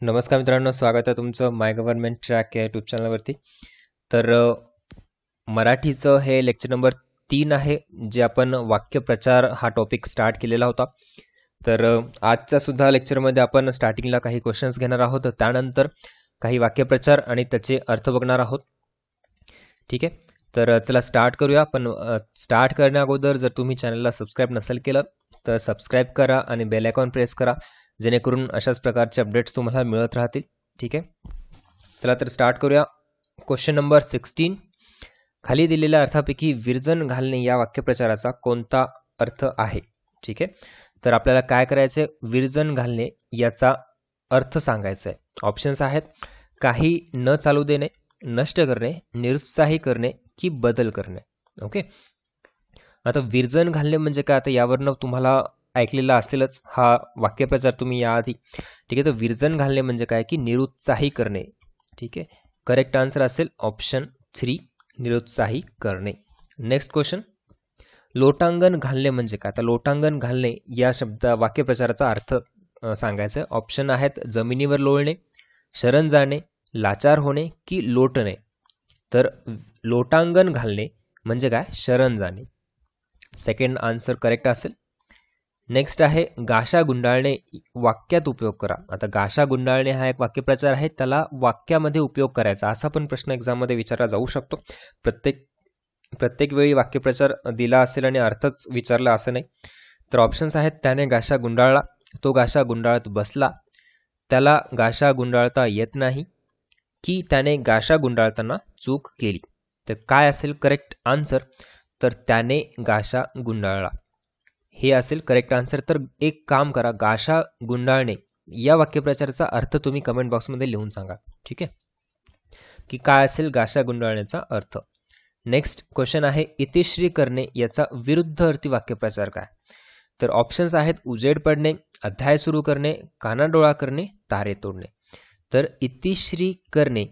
नमस्कार मित्रांनो, स्वागत आहे तुमचं माय गव्हर्नमेंट ट्रॅक या यूट्यूब चॅनलवरती. तर मराठीचं हे लेक्चर नंबर 3 आहे, जे आपण वाक्यप्रचार हा टॉपिक स्टार्ट केलेला होता. तर आजच्या सुद्धा लेक्चरमध्ये आपण स्टार्टिंगला काही क्वेश्चन्स घेणार आहोत, त्यानंतर काही वाक्यप्रचार आणि त्याचे अर्थ बघणार आहोत. ठीक आहे, तर चला स्टार्ट करूया. पण स्टार्ट करण्या अगोदर जर तुम्ही चॅनलला सबस्क्राईब नसेल केलं तर सबस्क्राईब करा आणि बेल आयकॉन प्रेस करा, जेणेकरून अशाच प्रकारचे अपडेट्स तुम्हाला मिळत राहतील. ठीक आहे, चला तर स्टार्ट करूया. Question number 16. खाली दिलेल्या अर्थापैकी विरजन घालणे या वाक्यप्रचाराचा कोणता अर्थ आहे? ठीक आहे, तर आपल्याला काय करायचं आहे, विरजन घालणे याचा अर्थ सांगायचा आहे. ऑप्शन्स आहेत: काही न चालू देणे, नष्ट करणे, निरुत्साही करणे की बदल करणे. ओके, आता विरजन घालणे म्हणजे काय? आता यावरनं तुम्हाला ऐकलेला असेलच हा वाक्यप्रचार तुम्ही याआधी. ठीक आहे, तर विरजन घालणे म्हणजे काय की निरुत्साही करणे. ठीक आहे, करेक्ट आन्सर असेल ऑप्शन 3, निरुत्साही करणे. नेक्स्ट क्वेश्चन, लोटांगण घालणे म्हणजे काय? तर लोटांगण घालणे या शब्द वाक्यप्रचाराचा अर्थ सांगायचा. ऑप्शन आहेत: जमिनीवर लोळणे, शरण जाणे, लाचार होणे की लोटणे. तर लोटांगण घालणे म्हणजे काय? शरण जाणे. सेकंड आन्सर करेक्ट असेल. नेक्स्ट आहे गाशा गुंडाळणे, वाक्यात उपयोग करा. आता गाशा गुंडाळणे हा एक वाक्यप्रचार आहे, त्याला वाक्यामध्ये उपयोग करायचा असा पण प्रश्न एक्झाममध्ये विचारला जाऊ शकतो. प्रत्येक वेळी वाक्यप्रचार दिला असेल आणि अर्थच विचारला असं नाही. तर ऑप्शन्स आहेत: त्याने गाशा गुंडाळला, तो गाशा गुंडाळत बसला, त्याला गाशा गुंडाळता येत नाही की त्याने गाशा गुंडाळताना चूक केली. तर काय असेल करेक्ट आन्सर? तर त्याने गाशा गुंडाळला हे असेल करेक्ट आन्सर. तर एक काम करा, गाशा गुंडाळणे या वाक्यप्रचाराचा अर्थ तुम्ही कमेंट बॉक्समध्ये लिहून सांगा. ठीक आहे, की काय असेल गाशा गुंडाळण्याचा अर्थ. नेक्स्ट क्वेश्चन आहे, इतिश्री करणे याचा विरुद्ध अर्थी वाक्यप्रचार काय? तर ऑप्शन्स आहेत: उजेड पडणे, अध्याय सुरू करणे, कानाडोळा करणे, तारे तोडणे. तर इतिश्री करणे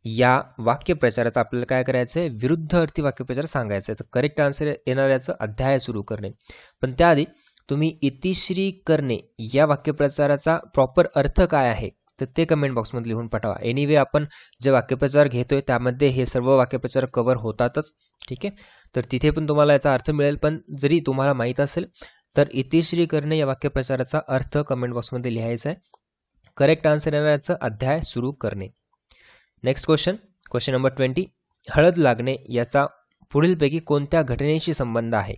या वाक्यप्रचाराचा आपल्याला काय करायचं आहे? विरुद्ध अर्थी वाक्यप्रचार सांगायचं आहे. तर करेक्ट आन्सर येणार याचं अध्याय सुरू करणे. पण त्याआधी तुम्ही इतिश्री करणे या वाक्यप्रचाराचा प्रॉपर अर्थ काय आहे तर ते कमेंट बॉक्समध्ये लिहून पाठवा. एनिवे आपण जे वाक्यप्रचार घेतोय त्यामध्ये हे सर्व वाक्यप्रचार कव्हर होतातच. ठीक आहे, तर तिथे पण तुम्हाला याचा अर्थ मिळेल. पण जरी तुम्हाला माहीत असेल तर इतिश्री करणे या वाक्यप्रचाराचा अर्थ कमेंट बॉक्समध्ये लिहायचा आहे. करेक्ट आन्सर येणार याचं अध्याय सुरू करणे. Next question number 20. हळद लागणे याचा पुढीलपैकी कोणत्या घटनेशी संबंध आहे?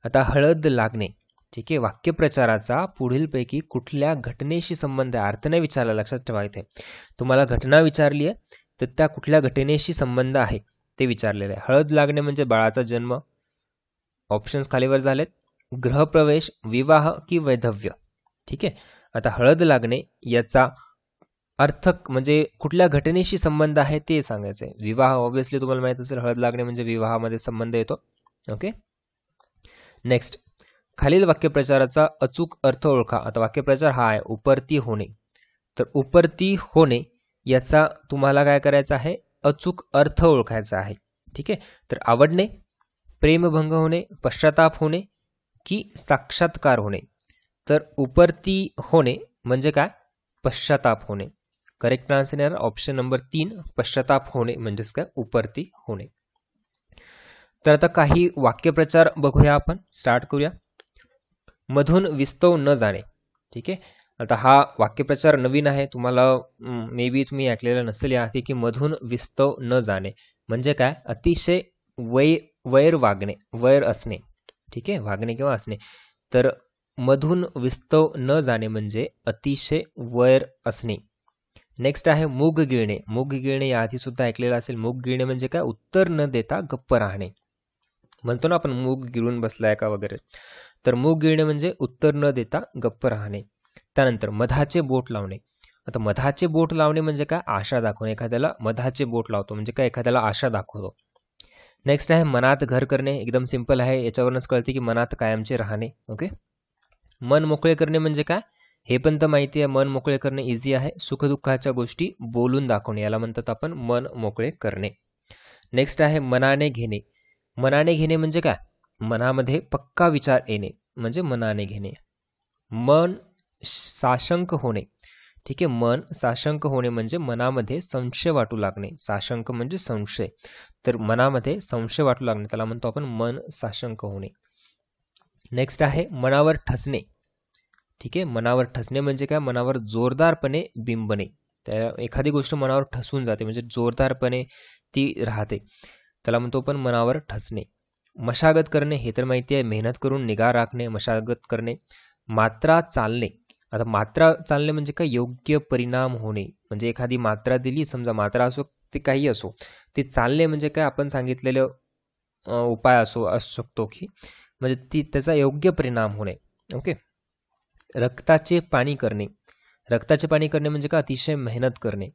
आता हळद लागणे, ठीक आहे, वाक्यप्रचाराचा पुढीलपैकी कुठल्या घटनेशी संबंध आहे? अर्थ नाही विचारला, लक्षात ठेवा. इथे तुम्हाला घटना विचारली आहे तर त्या कुठल्या घटनेशी संबंध आहे ते विचारलेलं आहे. हळद लागणे म्हणजे बाळाचा जन्म. ऑप्शन्स खालीवर झालेत: गृहप्रवेश, विवाह की वैधव्य. ठीक आहे, आता हळद लागणे याचा अर्थ म्हणजे कुठल्या घटनेशी संबंध आहे ते सांगायचं आहे. विवाह ऑब्व्हियसली तुम्हाला माहित असेल, हळद लागणे म्हणजे विवाहामध्ये संबंध येतो. ओके, नेक्स्ट, खालील वाक्यप्रचाराचा अचूक अर्थ ओळखा. आता वाक्यप्रचार हा आहे उपरती होणे. तर उपरती होणे याचा तुम्हाला काय करायचं आहे? अचूक अर्थ ओळखायचा आहे. ठीक आहे, तर आवडणे, प्रेमभंग होणे, पश्चाताप होणे की साक्षात्कार होणे. तर उपरती होणे म्हणजे काय? पश्चाताप होणे. करेक्ट आन्सर येणार ऑप्शन नंबर 3, पश्चाताप होणे म्हणजेच काय? उपरती होणे. तर आता काही वाक्यप्रचार बघूया, आपण स्टार्ट करूया. मधून विस्तव न जाणे. ठीक आहे, आता हा वाक्यप्रचार नवीन आहे, तुम्हाला मे बी तुम्ही ऐकलेलं नसेल याआधी, की मधून विस्तव न जाणे म्हणजे काय? अतिशय वैर वागणे, वैर असणे. ठीक आहे, वागणे किंवा असणे. तर मधून विस्तव न जाणे म्हणजे अतिशय वैर असणे. नेक्स्ट आहे मूग गिळणे. मूग गिळणे याआधी सुद्धा ऐकलेलं असेल. मूग गिळणे म्हणजे काय? उत्तर न देता गप्प राहणे. म्हणतो ना आपण मूग गिळून बसलाय का वगैरे. तर मूग गिळणे म्हणजे उत्तर न देता गप्प राहणे. त्यानंतर मधाचे बोट लावणे. आता मधाचे बोट लावणे म्हणजे काय? आशा दाखवणे. एखाद्याला मधाचे बोट लावतो म्हणजे काय? एखाद्याला आशा दाखवतो. नेक्स्ट आहे मनात घर करणे. एकदम सिंपल आहे, याच्यावरूनच कळते की मनात कायमचे राहणे. ओके, मन मोकळे करणे म्हणजे काय? हे पण तर माहिती आहे, मन मोकळे करणे इझी आहे. सुखदुःखाच्या गोष्टी बोलून दाखवणे याला म्हणतात आपण मन मोकळे करणे. नेक्स्ट आहे मनाने घेणे. मनाने घेणे म्हणजे काय? मनामध्ये पक्का विचार येणे म्हणजे मनाने घेणे. मन साशंक होणे. ठीक आहे. मन साशंक होणे म्हणजे मनामध्ये संशय वाटू लागणे. साशंक म्हणजे संशय, तर मनामध्ये संशय वाटू लागणे त्याला म्हणतो आपण मन साशंक होणे. नेक्स्ट आहे मनावर ठसणे. ठीक आहे. मनावर ठसणे म्हणजे काय, मनावर जोरदारपणे बिंबणे. त्या एखादी गोष्ट मनावर ठसून जाते म्हणजे जोरदारपणे ती राहते, त्याला म्हणतो आपण मनावर ठसणे. मशागत करणे हे तर माहिती आहे, मेहनत करून निगा राखणे, मशागत करणे. मात्रा चालणे. आता मात्रा चालणे म्हणजे काय, योग्य परिणाम होणे. म्हणजे एखादी मात्रा दिली, समजा मात्रा असो ते काही असो, ते चालणे म्हणजे काय, आपण सांगितलेलं उपाय असू शकतो की म्हणजे ती त्याचा योग्य परिणाम होणे. ओके. रक्ताचे पाणी करणे. रक्ताचे पाणी करणे म्हणजे काय, अतिशय मेहनत करणे.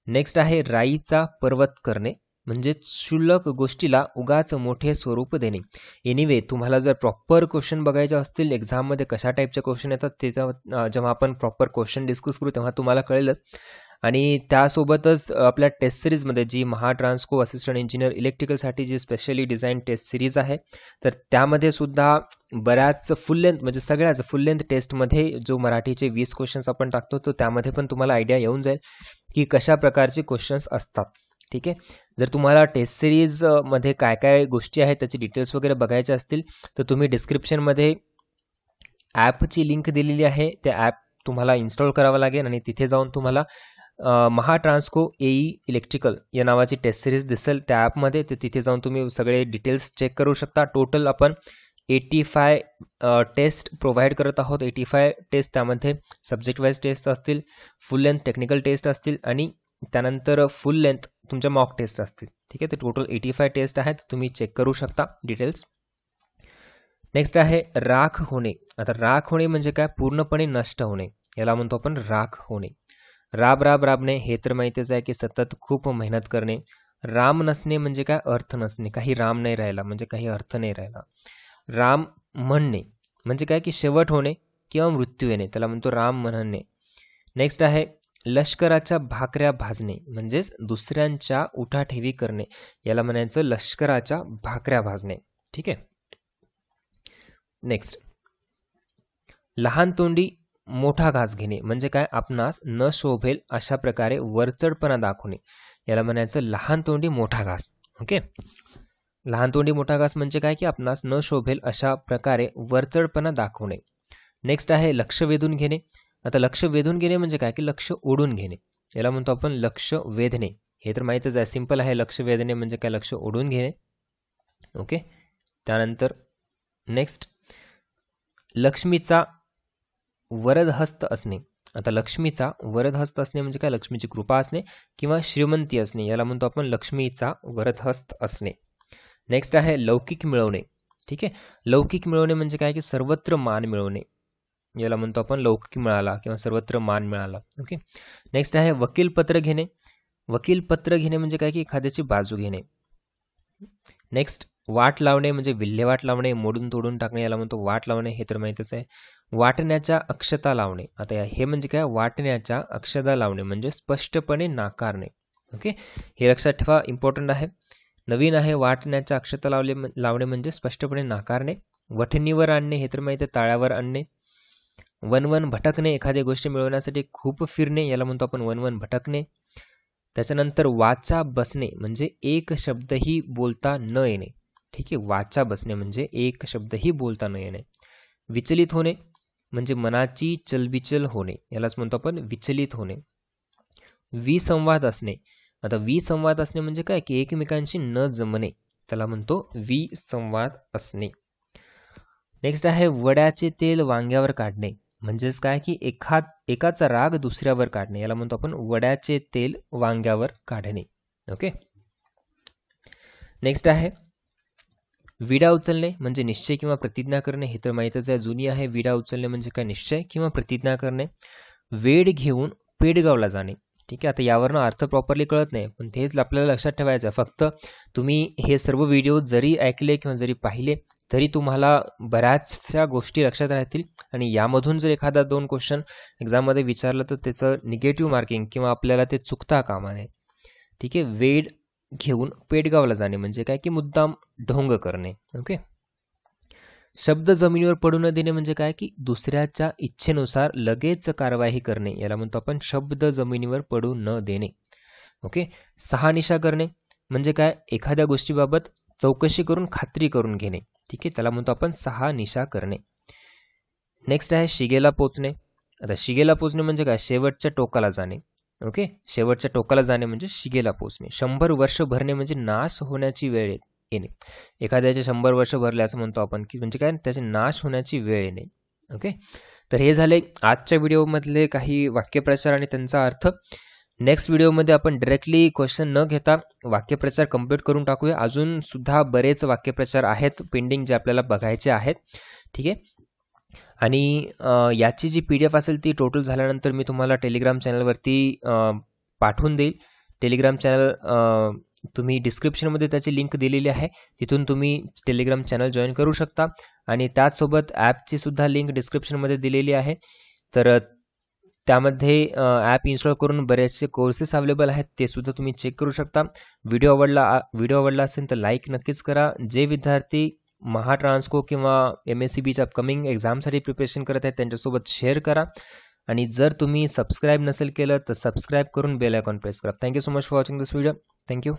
नेक्स्ट आहे राईचा पर्वत करणे म्हणजे क्षुल्लक गोष्टीला उगाच मोठे स्वरूप देणे. एनिवे तुम्हाला जर प्रॉपर क्वेश्चन बघायचे असतील एक्झाममध्ये कशा टाईपचे क्वेश्चन येतात ते जेव्हा आपण प्रॉपर क्वेश्चन डिस्कस करू तेव्हा तुम्हाला कळेलच. आणि त्यासोबतच आपल्या टेस्ट सिरीजमध्ये जी ट्रान्सको असिस्टंट इंजिनियर इलेक्ट्रिकलसाठी जी स्पेशली डिझाईन टेस्ट सिरीज आहे, तर त्यामध्ये सुद्धा बऱ्याच फुल लेंथ म्हणजे सगळ्याच फुल लेंथ टेस्टमध्ये जो मराठीचे 20 क्वेश्चन्स आपण टाकतो, तो त्यामध्ये पण तुम्हाला आयडिया येऊन जाईल की कशा प्रकारचे क्वेश्चन्स असतात. ठीक आहे. जर तुम्हाला टेस्ट सिरीजमध्ये काय काय गोष्टी आहेत त्याचे डिटेल्स वगैरे बघायचे असतील तर तुम्ही डिस्क्रिप्शनमध्ये ॲपची लिंक दिलेली आहे, त्या ॲप तुम्हाला इन्स्टॉल करावं लागेल आणि तिथे जाऊन तुम्हाला ट्रान्सको एई इलेक्ट्रिकल या नावाची टेस्ट सिरीज दिसेल त्या ॲपमध्ये. तर तिथे जाऊन तुम्ही सगळे डिटेल्स चेक करू शकता. टोटल आपण 85 टेस्ट प्रोव्हाइड करत आहोत. 85 टेस्ट, त्यामध्ये सब्जेक्ट वाईज टेस्ट असतील, फुल लेंथ टेक्निकल टेस्ट असतील आणि त्यानंतर फुल लेंथ तुमच्या मॉक टेस्ट असतील. ठीक आहे. ते टोटल 85 टेस्ट आहेत, तुम्ही चेक करू शकता डिटेल्स. नेक्स्ट आहे राख होणे. आता राख होणे म्हणजे काय, पूर्णपणे नष्ट होणे, याला म्हणतो आपण राख होणे. राबणे हे तर माहितीच आहे की सतत खूप मेहनत करणे. राम नसणे म्हणजे काय, अर्थ नसणे, काही राम नाही राहिला म्हणजे काही अर्थ नाही राहिला. राम म्हणणे म्हणजे काय की शेवट होणे किंवा मृत्यू येणे, त्याला म्हणतो राम म्हणणे. नेक्स्ट आहे लष्कराच्या भाकऱ्या भाजणे म्हणजेच दुसऱ्यांच्या उठाठेवी करणे, याला म्हणायचं लष्कराच्या भाकऱ्या भाजणे. ठीक आहे. नेक्स्ट लहान तोंडी मोठा घास घेणे म्हणजे काय, आपणास न शोभेल अशा प्रकारे वरचढपणा दाखवणे, याला म्हणायचं लहान तोंडी मोठा घास. ओके. लहान तोंडी मोठा घास म्हणजे काय की आपणास न शोभेल अशा प्रकारे वरचढपणा दाखवणे. नेक्स्ट आहे लक्ष वेधून घेणे. आता लक्ष वेधून घेणे म्हणजे काय की लक्ष ओढून घेणे, याला म्हणतो आपण लक्ष वेधणे. हे तर माहीतच आहे, सिंपल आहे. लक्ष वेधणे म्हणजे काय, लक्ष ओढून घेणे. ओके. त्यानंतर नेक्स्ट लक्ष्मीचा वरदहस्त असणे. आता लक्ष्मीचा वरदहस्त असणे म्हणजे काय, लक्ष्मीची कृपा असणे किंवा श्रीमंती असणे, याला म्हणतो आपण लक्ष्मीचा वरदहस्त असणे. नेक्स्ट आहे लौकिक मिळवणे. ठीक आहे. लौकिक मिळवणे म्हणजे काय की सर्वत्र मान मिळवणे, याला म्हणतो आपण लौकिक मिळाला किंवा सर्वत्र मान मिळाला. ओके. नेक्स्ट आहे वकीलपत्र घेणे. वकीलपत्र घेणे म्हणजे काय की एखाद्याची बाजू घेणे. नेक्स्ट वाट लावणे म्हणजे विल्हेवाट लावणे, मोडून तोडून टाकणे, याला म्हणतो वाट लावणे, हे तर माहीतच आहे. वाटण्याच्या अक्षता लावणे. आता हे म्हणजे काय, वाटण्याच्या अक्षता लावणे म्हणजे स्पष्टपणे नाकारणे. ओके. हे लक्षात ठेवा, इम्पॉर्टंट आहे. नवीन आहे, वाटण्याच्या अक्षता लावणे म्हणजे स्पष्टपणे नाकारणे. वठणीवर आणणे हे तर माहिती आहे, ताळ्यावर आणणे. वनवन भटकणे, एखादी गोष्ट मिळवण्यासाठी खूप फिरणे, याला म्हणतो आपण वनवन भटकणे. त्याच्यानंतर वाचा बसणे म्हणजे एक शब्दही बोलता न येणे. ठीक आहे. वाचा बसणे म्हणजे एक शब्दही बोलता न येणे. विचलित होणे म्हणजे मनाची चलबिचल होणे, यालाच म्हणतो आपण विचलित होणे. विसंवाद असणे. आता विसंवाद असणे म्हणजे काय की एकमेकांशी न जमणे, त्याला म्हणतो विसंवाद असणे. नेक्स्ट आहे वड्याचे तेल वांग्यावर काढणे म्हणजेच काय की एकाचा राग दुसऱ्यावर काढणे, याला म्हणतो आपण वड्याचे तेल वांग्यावर काढणे. ओके. नेक्स्ट आहे विडा उचलणे म्हणजे निश्चय किंवा प्रतिज्ञा करणे, हे तर माहीतच आहे, जुनी आहे. विडा उचलणे म्हणजे काय, निश्चय किंवा प्रतिज्ञा करणे. वेड घेऊन पेडगावला जाणे. ठीक आहे. आता यावरनं अर्थ प्रॉपरली कळत नाही, पण तेच आपल्याला लक्षात ठेवायचं आहे. फक्त तुम्ही हे सर्व व्हिडिओ जरी ऐकले किंवा जरी पाहिले तरी तुम्हाला बऱ्याचशा गोष्टी लक्षात राहतील आणि यामधून जर एखादा 2 क्वेश्चन एक्झाममध्ये विचारलं तर त्याचं निगेटिव्ह मार्किंग किंवा आपल्याला ते चुकता कामा नये. ठीक आहे. वेड घेऊन पेडगावला जाणे म्हणजे काय की मुद्दाम ढोंग करणे. ओके. शब्द जमिनीवर पडू न देणे म्हणजे काय की दुसऱ्याच्या इच्छेनुसार लगेच कारवाई करणे, याला म्हणतो आपण शब्द जमिनीवर पडू न देणे. ओके. शहानिशा करणे म्हणजे काय, एखाद्या गोष्टीबाबत चौकशी करून खात्री करून घेणे. ठीक आहे, त्याला म्हणतो आपण शहानिशा करणे. नेक्स्ट आहे शिगेला पोचणे. आता शिगेला पोचणे म्हणजे काय, शेवटच्या टोकाला जाणे. ओके, शेवटच्या टोकाला जाणे म्हणजे शिगेला पोचणे. 100 वर्ष भरणे म्हणजे नाश होण्याची वेळ येणे. एखाद्याचे 100 वर्ष भरले असं म्हणतो आपण की म्हणजे काय, त्याचे नाश होण्याची वेळ येणे. ओके, तर हे झाले आजच्या व्हिडिओमधले काही वाक्यप्रचार आणि त्यांचा अर्थ. नेक्स्ट व्हिडिओमध्ये आपण डायरेक्टली क्वेश्चन न घेता वाक्यप्रचार कंप्लीट करून टाकूया. अजून सुद्धा बरेच वाक्यप्रचार आहेत पेंडिंग जे आपल्याला बघायचे आहेत. ठीक आहे, आणि याची जी PDF असेल ती टोटल झाल्यानंतर मी तुम्हाला टेलिग्राम चॅनलवरती पाठवून देईल. टेलिग्राम चॅनल तुम्ही डिस्क्रिप्शनमध्ये त्याची लिंक दिलेली आहे, तिथून तुम्ही टेलिग्राम चॅनल जॉईन करू शकता. आणि त्याचसोबत ॲपची सुद्धा लिंक डिस्क्रिप्शनमध्ये दिलेली आहे. तर त्यामध्ये ॲप इन्स्टॉल करून बरेचसे कोर्सेस अवेलेबल आहेत, ते सुद्धा तुम्ही चेक करू शकता. व्हिडिओ आवडला असेल तर लाईक नक्कीच करा. जे विद्यार्थी महाट्रान्सको किंवा MSCBच्या अपकमिंग एक्झामसाठी प्रिपरेशन करत आहेत त्यांच्यासोबत शेअर करा. आणि जर तुम्ही सबस्क्राईब नसेल केलं तर सबस्क्राईब करून बेल आयकॉन प्रेस करा. Thank you so much for watching this video. Thank you.